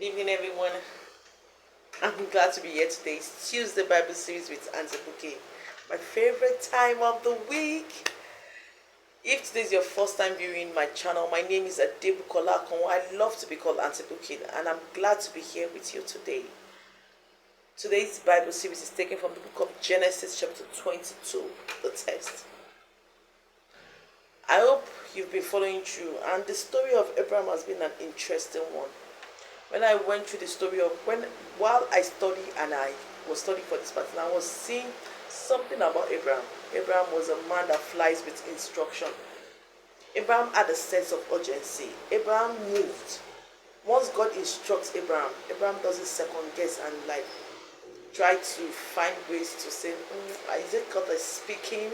Good evening, everyone. I'm glad to be here today. It's Tuesday Bible series with Auntie Bouquet, my favorite time of the week. If today is your first time viewing my channel, my name is Adebukola Konwo. I love to be called Auntie Bouquet, and I'm glad to be here with you today. Today's Bible series is taken from the book of Genesis, chapter 22, the text. I hope you've been following through, and the story of Abraham has been an interesting one. When I went through the story of while I studied and I was studying for this pattern, I was seeing something about Abraham. Abraham was a man that flies with instruction. Abraham had a sense of urgency. Abraham moved. Once God instructs Abraham, Abraham doesn't second guess and try to find ways to say, is it God that's speaking?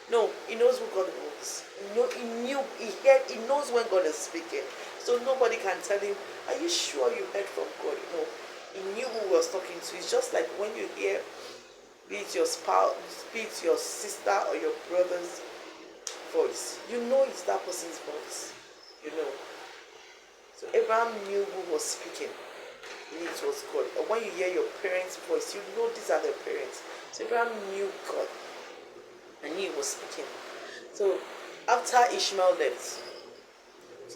No, he knows who God is. He knows when God is speaking. So nobody can tell him, are you sure you heard from God? No, he knew who he was talking to. It's just like when you hear, be it your spouse, be it your sister or your brother's voice, you know it's that person's voice. You know. So Abraham knew who was speaking. He knew it was God. And when you hear your parents' voice, you know these are their parents. So Abraham knew God and knew he was speaking. So after Ishmael left,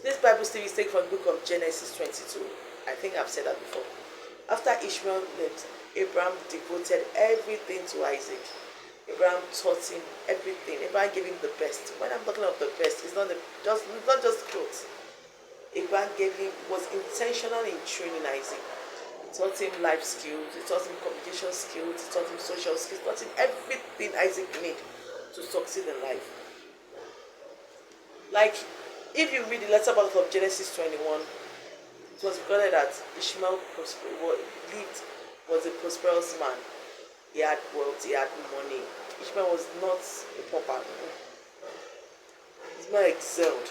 this Bible study is taken from the book of Genesis 22. I think I've said that before. After Ishmael left, Abraham devoted everything to Isaac. Abraham taught him everything. Abraham gave him the best. When I'm talking of the best, it's not just clothes. Abraham was intentional in training Isaac. He taught him life skills, he taught him communication skills, he taught him social skills, he taught him everything Isaac needed to succeed in life. If you read the latter part of Genesis 21, it was recorded that Ishmael was a prosperous man. He had wealth, he had money. Ishmael was not a pauper. Ishmael excelled.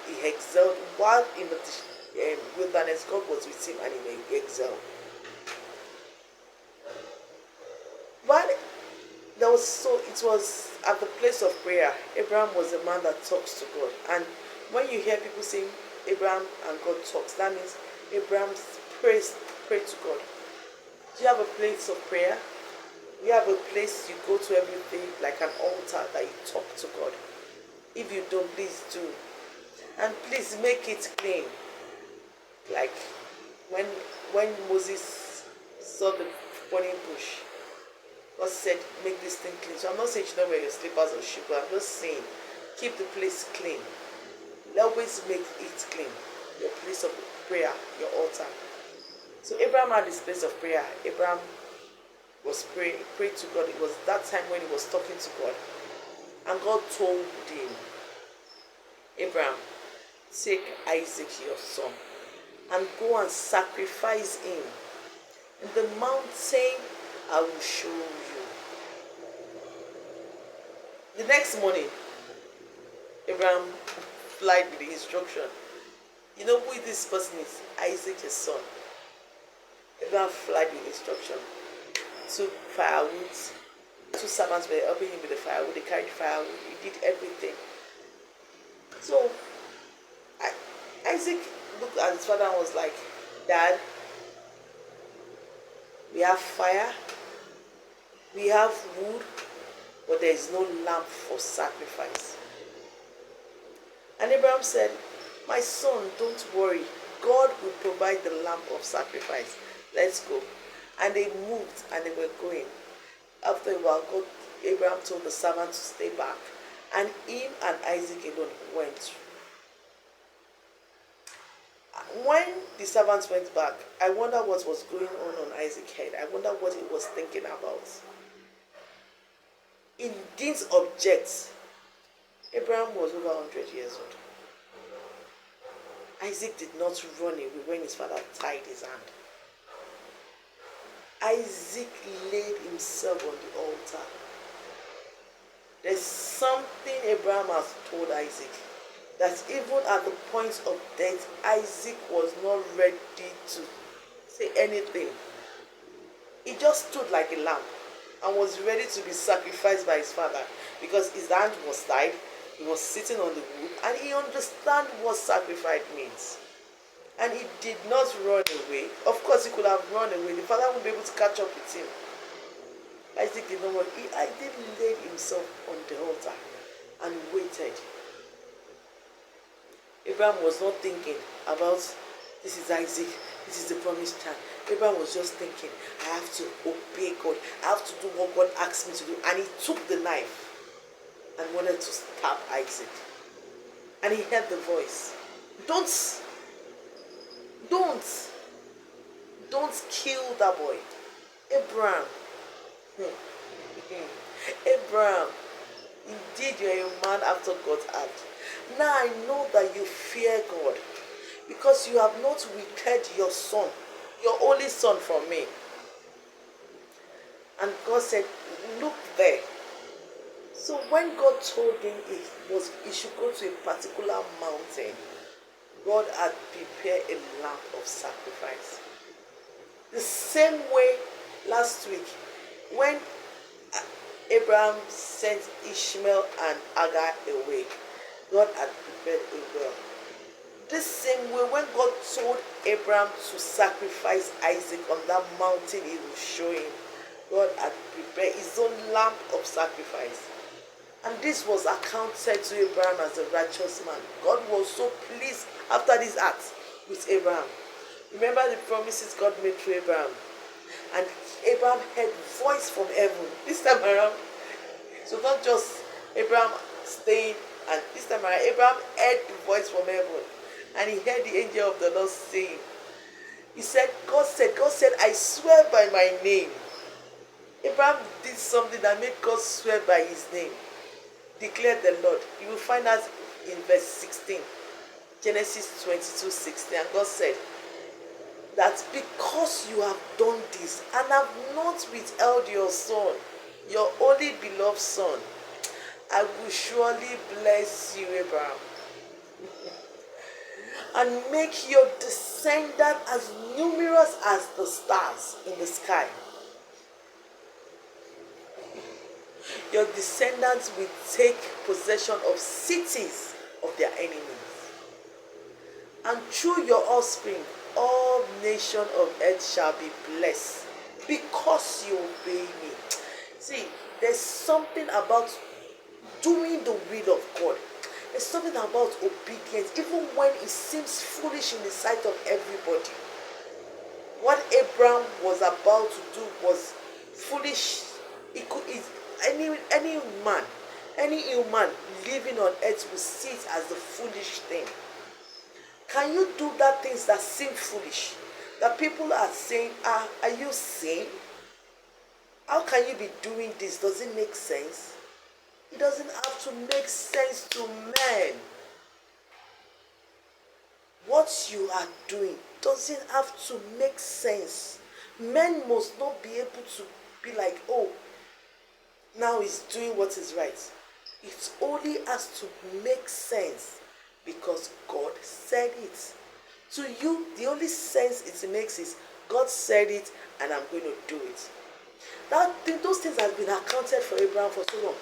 He excelled while in the wilderness. God was with him and he excelled. But it was at the place of prayer. Abraham was a man that talks to God. And when you hear people saying Abraham and God talks, that means Abraham pray to God. Do you have a place of prayer? You have a place you go to everything, like an altar that you talk to God. If you don't, please do. And please make it clean. Like when Moses saw the burning bush, God said, make this thing clean. So I'm not saying you don't wear your slippers or shoes, but I'm just saying, keep the place clean. Always make it clean. Your place of prayer, your altar. So Abraham had his place of prayer. Abraham was prayed to God. It was that time when he was talking to God. And God told him, Abraham, take Isaac your son and go and sacrifice him in the mountain I will show you. The next morning, Abraham flied with the instruction. You know who this person is? Isaac, his son. Abraham flied with instruction. Took firewood. Two servants were helping him with the firewood. They carried firewood. He did everything. So Isaac looked at his father and was like, Dad, we have fire, we have wood, but there is no lamb for sacrifice. And Abraham said, my son, don't worry. God will provide the lamb of sacrifice. Let's go. And they moved and they were going. After a while, Abraham told the servant to stay back. And him and Isaac alone went. When the servants went back, I wonder what was going on Isaac's head. I wonder what he was thinking about. He didn't object. Abraham was over 100 years old. Isaac did not run away when his father tied his hand. Isaac laid himself on the altar. There's something Abraham has told Isaac, that even at the point of death, Isaac was not ready to say anything. He just stood like a lamb and was ready to be sacrificed by his father because his hand was tied. He was sitting on the wood and he understood what sacrifice means. And he did not run away. Of course, he could have run away. The father would be able to catch up with him. Isaac did not run. Isaac laid himself on the altar and waited. Abraham was not thinking about, this is Isaac, this is the promised child. Abraham was just thinking, I have to obey God. I have to do what God asked me to do. And he took the knife and wanted to stab Isaac. And he heard the voice. Don't kill that boy. Abraham. Abraham, indeed you are a man after God's heart. Now I know that you fear God, because you have not withheld your son, your only son, from me. And God said, look there. So when God told him he should go to a particular mountain, God had prepared a lamb of sacrifice. The same way last week, when Abraham sent Ishmael and Hagar away, God had prepared a well. The same way, when God told Abraham to sacrifice Isaac on that mountain he will show him, God had prepared his own lamb of sacrifice. And this was accounted to Abraham as a righteous man. God was so pleased after this act with Abraham. Remember the promises God made to Abraham. And Abraham heard voice from heaven. This time around, so not just Abraham staying, and this time around, Abraham heard the voice from heaven. And he heard the angel of the Lord saying, God said, I swear by my name. Abraham did something that made God swear by his name. Declared the Lord. You will find us in verse 16. Genesis 22:16. And God said that because you have done this and have not withheld your son, your only beloved son, I will surely bless you, Abraham, and make your descendants as numerous as the stars in the sky. Your descendants will take possession of cities of their enemies. And through your offspring, all nations of earth shall be blessed, because you obey me. See, there's something about doing the will of God. There's something about obedience, even when it seems foolish in the sight of everybody. What Abraham was about to do was foolish. Any man, any human living on earth will see it as the foolish thing. Can you do that things that seem foolish? That people are saying, are you sane? How can you be doing this? Does it make sense? It doesn't have to make sense to men. What you are doing doesn't have to make sense. Men must not be able to be like, oh, now he's doing what is right. It only has to make sense because God said it. To you, the only sense it makes is God said it and I'm going to do it. Those things have been accounted for Abraham for so long.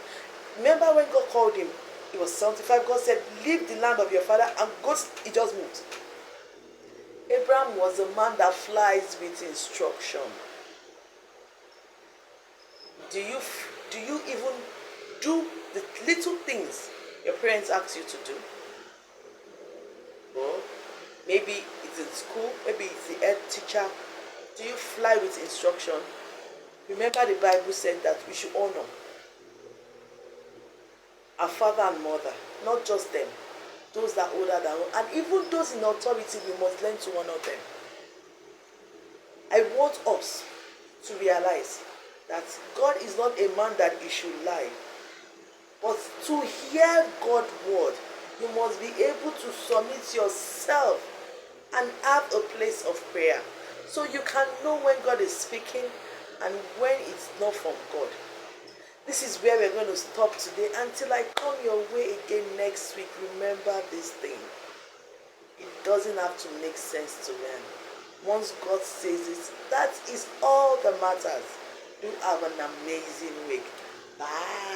Remember when God called him, he was 75. God said, leave the land of your father and go. He just moved. Abraham was a man that flies with instruction. Do you even do the little things your parents ask you to do? Or maybe it's in school, maybe it's the head teacher. Do you fly with instruction? Remember the Bible said that we should honor our father and mother, not just them, those that are older than us, and even those in authority, we must learn to honor them. I want us to realize that God is not a man that he should lie. But to hear God's word, you must be able to submit yourself and have a place of prayer. So you can know when God is speaking and when it's not from God. This is where we're going to stop today. Until I come your way again next week, remember this thing. It doesn't have to make sense to them. Once God says it, that is all that matters. You have an amazing week. Bye.